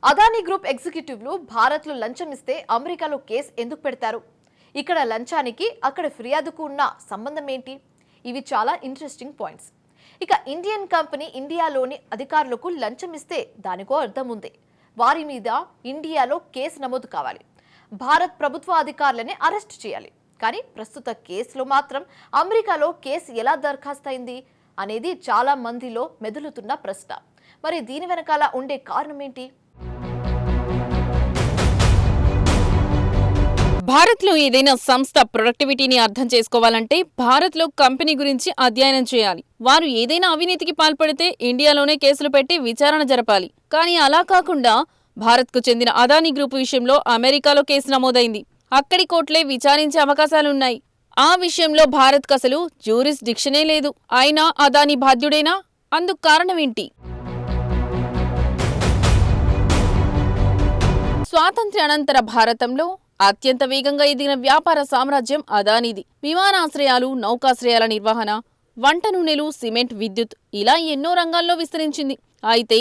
Adani group ఎగ్జిక్యూటివ్లు భారత్లో లంచం ఇస్తే అమెరికాలో కేసు ఎందుకు పెడతారు? ఇక్కడ లంచానికి అక్కడ ఫిర్యాదుకు ఉన్న సంబంధం ఏంటి? ఇవి చాలా ఇంట్రెస్టింగ్ పాయింట్స్. ఇక ఇండియన్ కంపెనీ ఇండియాలోని అధికారులకు లంచం ఇస్తే దానికో అర్థం ఉంది. వారి మీద ఇండియాలో కేసు నమోదు కావాలి, భారత్ ప్రభుత్వ అధికారులని అరెస్ట్ చేయాలి. కానీ ప్రస్తుత కేసులో మాత్రం అమెరికాలో కేసు ఎలా దరఖాస్తు అయింది అనేది చాలా మందిలో మెదులుతున్న ప్రశ్న. మరి దీని వెనకాల ఉండే కారణం ఏంటి? భారత్లో ఏదైనా సంస్థ ప్రొడక్టివిటీని అర్థం చేసుకోవాలంటే భారత్లో కంపెనీ గురించి అధ్యయనం చేయాలి. వారు ఏదైనా అవినీతికి పాల్పడితే ఇండియాలోనే కేసులు పెట్టి విచారణ జరపాలి. కానీ అలా కాకుండా భారత్కు చెందిన అదానీ గ్రూప్ విషయంలో అమెరికాలో కేసు నమోదైంది. అక్కడి కోర్టులే విచారించే అవకాశాలున్నాయి. ఆ విషయంలో భారత్కు అసలు జ్యూరిస్డిక్షనే లేదు. అయినా అదానీ బాధ్యుడేనా? అందుకు కారణమేంటి? స్వాతంత్ర్యానంతర భారతంలో అత్యంత వేగంగా ఎదిగిన వ్యాపార సామ్రాజ్యం అదానీది. విమానాశ్రయాలు, నౌకాశ్రయాల నిర్వహణ, వంట నూనెలు, సిమెంట్, విద్యుత్ ఇలా ఎన్నో రంగాల్లో విస్తరించింది. అయితే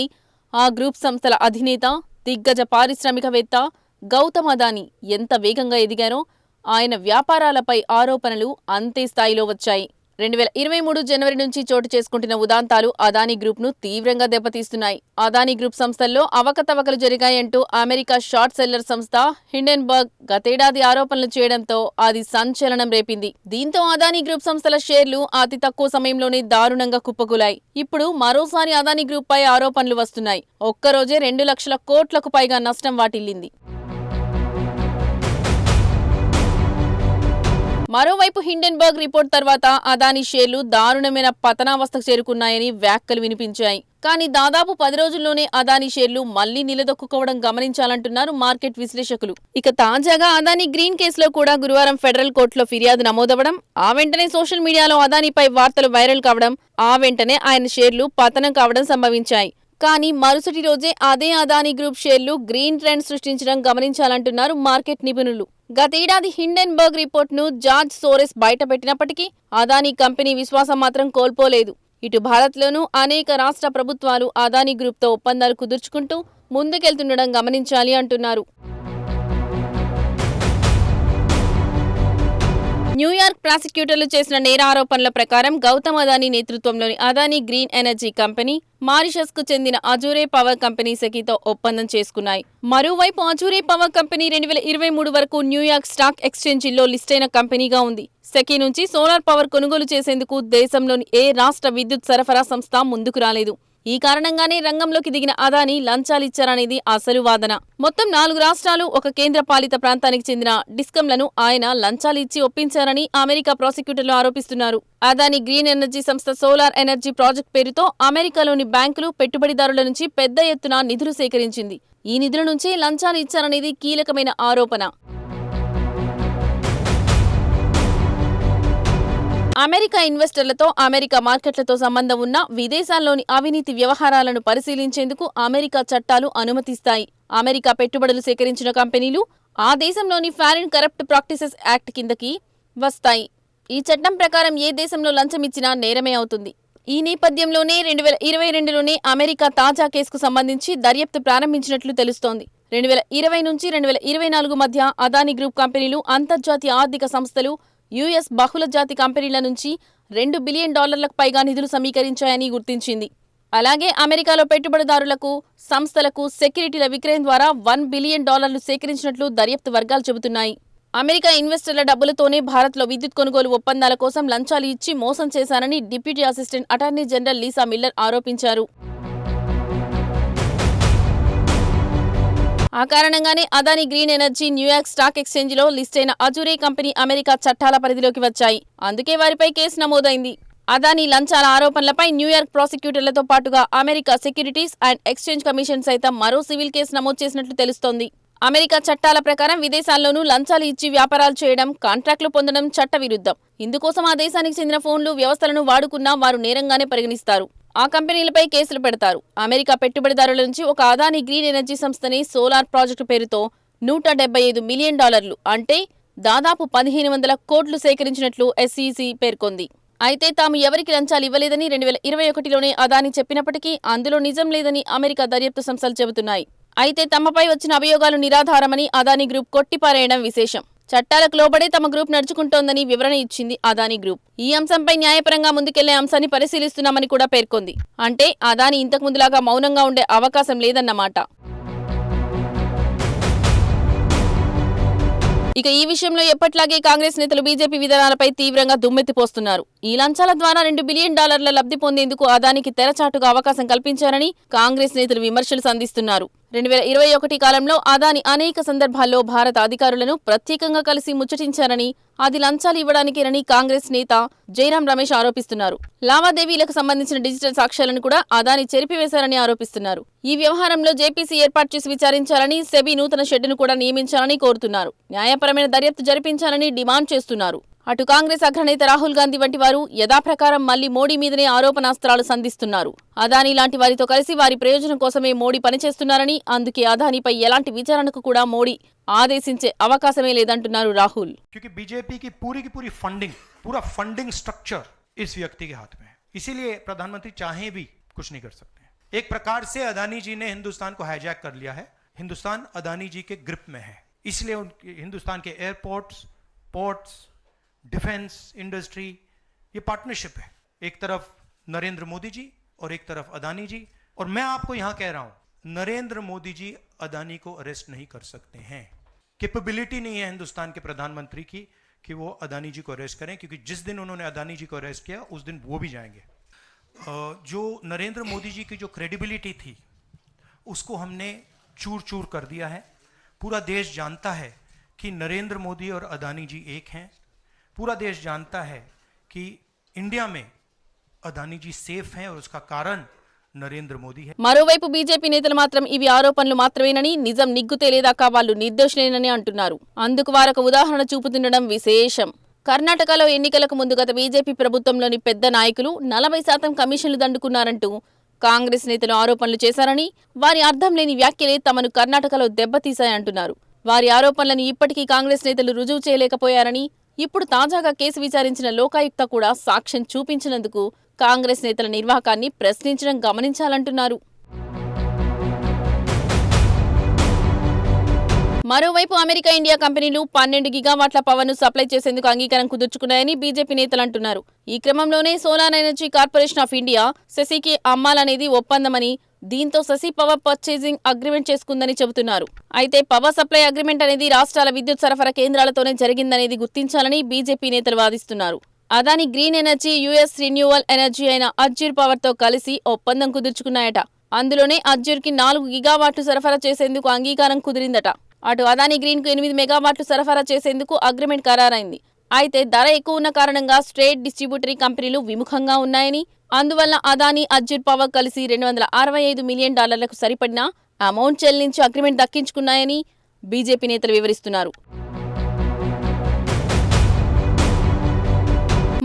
ఆ గ్రూప్ సంస్థల అధినేత, దిగ్గజ పారిశ్రామికవేత్త గౌతమ్ అదానీ ఎంత వేగంగా ఎదిగారో ఆయన వ్యాపారాలపై ఆరోపణలు అంతే స్థాయిలో వచ్చాయి. 2023 జనవరి నుంచి చోటు చేసుకుంటున్న ఉదాంతాలు అదానీ గ్రూప్ను తీవ్రంగా దెబ్బతీస్తున్నాయి. అదానీ గ్రూప్ సంస్థల్లో అవకతవకలు జరిగాయంటూ అమెరికా షార్ట్ సెల్లర్ సంస్థ హిండెన్బర్గ్ గతేడాది ఆరోపణలు చేయడంతో అది సంచలనం రేపింది. దీంతో అదానీ గ్రూప్ సంస్థల షేర్లు అతి తక్కువ సమయంలోనే దారుణంగా కుప్పకూలాయి. ఇప్పుడు మరోసారి అదానీ గ్రూప్ పై ఆరోపణలు వస్తున్నాయి. ఒక్కరోజే 2 లక్షల కోట్లకు పైగా నష్టం వాటిల్లింది. మరోవైపు హిండెన్బర్గ్ రిపోర్ట్ తర్వాత అదానీ షేర్లు దారుణమైన పతనావస్థకు చేరుకున్నాయని వ్యాఖ్యలు వినిపించాయి. కానీ దాదాపు 10 రోజుల్లోనే అదానీ షేర్లు మళ్లీ నిలదొక్కుకోవడం గమనించాలంటున్నారు మార్కెట్ విశ్లేషకులు. ఇక తాజాగా అదానీ గ్రీన్ కేసులో కూడా గురువారం ఫెడరల్ కోర్టులో ఫిర్యాదు నమోదవడం, ఆ వెంటనే సోషల్ మీడియాలో అదానీపై వార్తలు వైరల్ కావడం, ఆ వెంటనే ఆయన షేర్లు పతనం కావడం సంభవించాయి. కానీ మరుసటి రోజే అదే అదానీ గ్రూప్ షేర్లు గ్రీన్ ట్రెండ్ సృష్టించడం గమనించాలంటున్నారు మార్కెట్ నిపుణులు. గతేడాది హిండెన్బర్గ్ రిపోర్ట్ను జార్జ్ సోరెస్ బయటపెట్టినప్పటికీ అదానీ కంపెనీ విశ్వాసం మాత్రం కోల్పోలేదు. ఇటు భారత్లోనూ అనేక రాష్ట్ర ప్రభుత్వాలు అదానీ గ్రూప్తో ఒప్పందాలు కుదుర్చుకుంటూ ముందుకెళ్తుండడం గమనించాలి అంటున్నారు. న్యూయార్క్ ప్రాసిక్యూటర్లు చేసిన నేర ఆరోపణల ప్రకారం గౌతమ్ అదానీ నేతృత్వంలోని అదానీ గ్రీన్ ఎనర్జీ కంపెనీ మారిషస్కు చెందిన అజూరే పవర్ కంపెనీ సెకీతో ఒప్పందం చేసుకున్నాయి. మరోవైపు అజూరే పవర్ కంపెనీ 2023 వరకు న్యూయార్క్ స్టాక్ ఎక్స్చేంజిల్లో లిస్టైన కంపెనీగా ఉంది. సెకీ నుంచి సోలార్ పవర్ కొనుగోలు చేసేందుకు దేశంలోని ఏ రాష్ట్ర విద్యుత్ సరఫరా సంస్థ ముందుకు రాలేదు. ఈ కారణంగానే రంగంలోకి దిగిన అదానీ లంచాలిచ్చారనేది అసలు వాదన. మొత్తం 4 రాష్ట్రాలు, ఒక కేంద్ర పాలిత ప్రాంతానికి చెందిన డిస్కంలను ఆయన లంచాలు ఇచ్చి ఒప్పించారని అమెరికా ప్రాసిక్యూటర్లు ఆరోపిస్తున్నారు. అదానీ గ్రీన్ ఎనర్జీ సంస్థ సోలార్ ఎనర్జీ ప్రాజెక్ట్ పేరుతో అమెరికాలోని బ్యాంకులు, పెట్టుబడిదారుల నుంచి పెద్ద ఎత్తున నిధులు సేకరించింది. ఈ నిధుల నుంచే లంచాలు ఇచ్చారనేది కీలకమైన ఆరోపణ. అమెరికా ఇన్వెస్టర్లతో, అమెరికా మార్కెట్లతో సంబంధం ఉన్న విదేశాల్లోని అవినీతి వ్యవహారాలను పరిశీలించేందుకు అమెరికా చట్టాలు అనుమతిస్తాయి. అమెరికా పెట్టుబడులు సేకరించిన కంపెనీలు ఆ దేశంలోని ఫారిన్ కరప్ట్ ప్రాక్టీసెస్ యాక్ట్ కిందకి వస్తాయి. ఈ చట్టం ప్రకారం ఏ దేశంలో లంచమిచ్చినా నేరమే అవుతుంది. ఈ నేపథ్యంలోనే 2022లోనే అమెరికా తాజా కేసుకు సంబంధించి దర్యాప్తు ప్రారంభించినట్లు తెలుస్తోంది. 2020 నుంచి 2024 మధ్య అదానీ గ్రూప్ కంపెనీలు అంతర్జాతీయ ఆర్థిక సంస్థలు, యుఎస్ బహుళజాతి కంపెనీల నుంచి $2 బిలియన్ పైగా నిధులు సమీకరించాయని గుర్తించింది. అలాగే అమెరికాలో పెట్టుబడిదారులకు, సంస్థలకు సెక్యూరిటీల విక్రయం ద్వారా $1 బిలియన్ సేకరించినట్లు దర్యాప్తు వర్గాలు చెబుతున్నాయి. అమెరికా ఇన్వెస్టర్ల డబ్బులతోనే భారత్లో విద్యుత్ కొనుగోలు ఒప్పందాల కోసం లంచాలు ఇచ్చి మోసం చేశారని deputy assistant attorney general Lisa Miller ఆరోపించారు. ఆ కారణంగానే Adani green energy New York stock ఎక్స్చేంజిలో లిస్టైన అజూరే కంపెనీ అమెరికా చట్టాల పరిధిలోకి వచ్చాయి. అందుకే వారిపై కేసు నమోదైంది. అదానీ లంచాల ఆరోపణలపై న్యూయార్క్ ప్రాసిక్యూటర్లతో పాటుగా America securities and exchange commission సైతం మరో సివిల్ కేసు నమోదు చేసినట్లు తెలుస్తోంది. అమెరికా చట్టాల ప్రకారం విదేశాల్లోనూ లంచాలు ఇచ్చి వ్యాపారాలు చేయడం, కాంట్రాక్టులు పొందడం చట్ట విరుద్ధం. ఇందుకోసం ఆ దేశానికి చెందిన ఫోన్లు, వ్యవస్థలను వాడుకున్నా వారు నేరంగానే పరిగణిస్తారు. ఆ కంపెనీలపై కేసులు పెడతారు. అమెరికా పెట్టుబడిదారుల నుంచి ఒక అదానీ గ్రీన్ ఎనర్జీ సంస్థని సోలార్ ప్రాజెక్టు పేరుతో $175 మిలియన్ అంటే దాదాపు 1500 కోట్లు సేకరించినట్లు ఎస్ఈసీ పేర్కొంది. అయితే తాము ఎవరికి లంచాలు ఇవ్వలేదని 2021లోనే అదానీ చెప్పినప్పటికీ అందులో నిజం లేదని అమెరికా దర్యాప్తు సంస్థలు చెబుతున్నాయి. అయితే తమపై వచ్చిన అభియోగాలు నిరాధారమని అదానీ గ్రూప్ కొట్టిపారేయడం విశేషం. చట్టాలకు లోబడే తమ గ్రూప్ నడుచుకుంటోందని వివరణ ఇచ్చింది అదానీ గ్రూప్. ఈ అంశంపై న్యాయపరంగా ముందుకెళ్లే అంశాన్ని పరిశీలిస్తున్నామని కూడా పేర్కొంది. అంటే అదానీ ఇంతకు ముందులాగా మౌనంగా ఉండే అవకాశం లేదన్నమాట. ఇక ఈ విషయంలో ఎప్పట్లాగే కాంగ్రెస్ నేతలు బీజేపీ విధానాలపై తీవ్రంగా దుమ్మెత్తిపోస్తున్నారు. ఈ లంచాల ద్వారా $2 బిలియన్ లబ్ధి పొందేందుకు అదానికి తెరచాటుగా అవకాశం కల్పించారని కాంగ్రెస్ నేతలు విమర్శలు సంధిస్తున్నారు. 2021 కాలంలో అదాని అనేక సందర్భాల్లో భారత అధికారులను ప్రత్యేకంగా కలిసి ముచ్చటించారని, అది లంచాలు ఇవ్వడానికేనని కాంగ్రెస్ నేత జైరాం రమేష్ ఆరోపిస్తున్నారు. లావాదేవీలకు సంబంధించిన డిజిటల్ సాక్ష్యాలను కూడా అదాని చెరిపివేశారని ఆరోపిస్తున్నారు. ఈ వ్యవహారంలో జేపీసీ ఏర్పాటు చేసి విచారించాలని, సెబీ నూతన షెడ్డును కూడా నియమించాలని కోరుతున్నారు. న్యాయపరమైన దర్యాప్తు జరిపించాలని డిమాండ్ చేస్తున్నారు. అటు కాంగ్రెస్ అగ్రనేత రాహుల్ గాంధీ వంటి వారు యథాప్రకారం మళ్లీ మోడీ మీదనే ఆరోపణాస్త్రాలు సంధిస్తున్నారు. అదానీ లాంటి వారితో కలిసి వారి ప్రయోజనం కోసమే మోడీ పనిచేస్తున్నారని, అందుకే అదానీపై ఎలాంటి విచారణకు కూడా మోడీ ఆదేశించే అవకాశమే లేదంటున్నారు రాహుల్. क्योंकि बीजेपी की पूरी फंडिंग, पूरा फंडिंग स्ट्रक्चर इस व्यक्ति के हाथ में है, इसीलिए प्रधानमंत्री चाहे भी कुछ नहीं कर सकते. एक प्रकार से अदानी जी ने हिंदुस्तान को हाईजैक कर लिया है. हिंदुस्तान अदानी जी के ग्रिप में है, इसलिए हिंदुस्तान के एयरपोर्ट्स, पोर्ट्स, डिफेंस इंडस्ट्री, ये पार्टनरशिप है. एक तरफ नरेंद्र मोदी जी और एक तरफ अदानी जी. और मैं आपको यहां कह रहा हूं, नरेंद्र मोदी जी अदानी को अरेस्ट नहीं कर सकते हैं. कैपेबिलिटी नहीं है हिंदुस्तान के प्रधानमंत्री की कि वो अदानी जी को अरेस्ट करें, क्योंकि जिस दिन उन्होंने अदानी जी को अरेस्ट किया उस दिन वो भी जाएंगे. जो नरेंद्र मोदी जी की जो क्रेडिबिलिटी थी उसको हमने चूर चूर कर दिया है. पूरा देश जानता है कि नरेंद्र मोदी और अदानी जी एक हैं. पूरा देश जानता है कि इंडिया में अदानी जी सेफ हैं और उसका कारण నరేంద్ర మోదీ. మరోవైపు బీజేపీ నేతలు మాత్రం ఇవి ఆరోపణలు మాత్రమేనని, నిజం నిగ్గు తేలేదాకా వాళ్ళు నిర్దోషులేనని అంటున్నారు. అందుకు వారొక ఉదాహరణ చూపుతుండడం విశేషం. కర్ణాటకలో ఎన్నికలకు ముందు గత బీజేపీ ప్రభుత్వంలోని పెద్ద నాయకులు 40% కమిషన్లు దండుకున్నారంటూ కాంగ్రెస్ నేతలు ఆరోపణలు చేశారని, వారి అర్థం లేని వ్యాఖ్యలే తమను కర్ణాటకలో దెబ్బతీశాయంటున్నారు. వారి ఆరోపణలను ఇప్పటికీ కాంగ్రెస్ నేతలు రుజువు చేయలేకపోయారని, ఇప్పుడు తాజాగా కేసు విచారించిన లోకాయుక్త కూడా సాక్ష్యం చూపించినందుకు కాంగ్రెస్ నేతల నిర్వాకాన్ని ప్రశ్నించడం గమనించాలంటున్నారు. మరోవైపు అమెరికా, ఇండియా కంపెనీలు 12 గిగావాట్ల పవర్ను సప్లై చేసేందుకు అంగీకారం కుదుర్చుకున్నాయని బీజేపీ నేతలు అంటున్నారు. ఈ క్రమంలోనే solar energy corporation of India సెసీకి అమ్మాలనేది ఒప్పందమని, దీంతో సెసీ పవర్ పర్చేసింగ్ అగ్రిమెంట్ చేసుకుందని చెబుతున్నారు. అయితే పవర్ సప్లై అగ్రిమెంట్ అనేది రాష్ట్రాల విద్యుత్ సరఫరా కేంద్రాలతోనే జరిగిందనేది గుర్తించాలని బీజేపీ నేతలు వాదిస్తున్నారు. Adani green energy, US renewal energy అయిన అజ్జూర్ పవర్ తో కలిసి ఒప్పందం కుదుర్చుకున్నాయట. అందులోనే అజ్జూర్కి 4 గిగావాట్లు సరఫరా చేసేందుకు అంగీకారం కుదిరిందట. అటు అదాని గ్రీన్ కు 8 మెగావాట్లు సరఫరా చేసేందుకు అగ్రిమెంట్ ఖరారైంది. అయితే ధర ఎక్కువ ఉన్న కారణంగా స్ట్రేట్ డిస్ట్రిబ్యూటరీ కంపెనీలు విముఖంగా ఉన్నాయని, అందువల్ల అదాని, అజ్జూర్ పవర్ కలిసి $265 మిలియన్ సరిపడిన అమౌంట్ చెల్లించి అగ్రిమెంట్ దక్కించుకున్నాయని బీజేపీ నేతలు వివరిస్తున్నారు.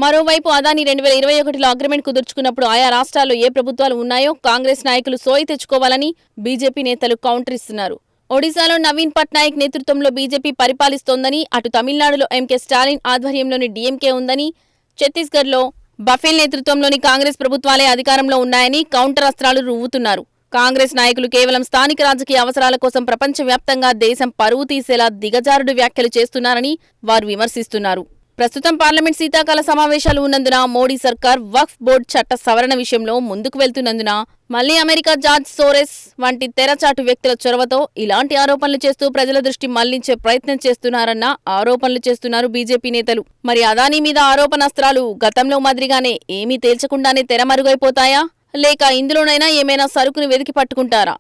మరోవైపు అదాని 2021లో అగ్రిమెంట్ కుదుర్చుకున్నప్పుడు ఆయా రాష్ట్రాల్లో ఏ ప్రభుత్వాలు ఉన్నాయో కాంగ్రెస్ నాయకులు సోయి తెచ్చుకోవాలని బీజేపీ నేతలు కౌంటర్ ఇస్తున్నారు. ఒడిశాలో నవీన్ పట్నాయక్ నేతృత్వంలో బీజేపీ పరిపాలిస్తోందని, అటు తమిళనాడులో ఎంకే స్టాలిన్ ఆధ్వర్యంలోని డీఎంకే ఉందని, ఛత్తీస్గఢ్లో బఫెల్ నేతృత్వంలోని కాంగ్రెస్ ప్రభుత్వాలే అధికారంలో ఉన్నాయని కౌంటర్ అస్త్రాలు రువ్వుతున్నారు. కాంగ్రెస్ నాయకులు కేవలం స్థానిక రాజకీయ అవసరాల కోసం ప్రపంచవ్యాప్తంగా దేశం పరువు తీసేలా దిగజారుడు వ్యాఖ్యలు చేస్తున్నారని వారు విమర్శిస్తున్నారు. ప్రస్తుతం పార్లమెంట్ శీతాకాల సమావేశాలు ఉన్నందున మోడీ సర్కార్ వక్ఫ్ బోర్డు చట్ట సవరణ విషయంలో ముందుకు వెళ్తున్నందున మళ్లీ అమెరికా జార్జ్ సోరెస్ వంటి తెరచాటు వ్యక్తుల చొరవతో ఇలాంటి ఆరోపణలు చేస్తూ ప్రజల దృష్టి మళ్లించే ప్రయత్నం చేస్తున్నారన్న ఆరోపణలు చేస్తున్నారు బీజేపీ నేతలు. మరి అదానీ మీద ఆరోపణాస్త్రాలు గతంలో మాదిరిగానే ఏమీ తేల్చకుండానే తెరమరుగైపోతాయా, లేక ఇందులోనైనా ఏమైనా సరుకును వెతికి పట్టుకుంటారా?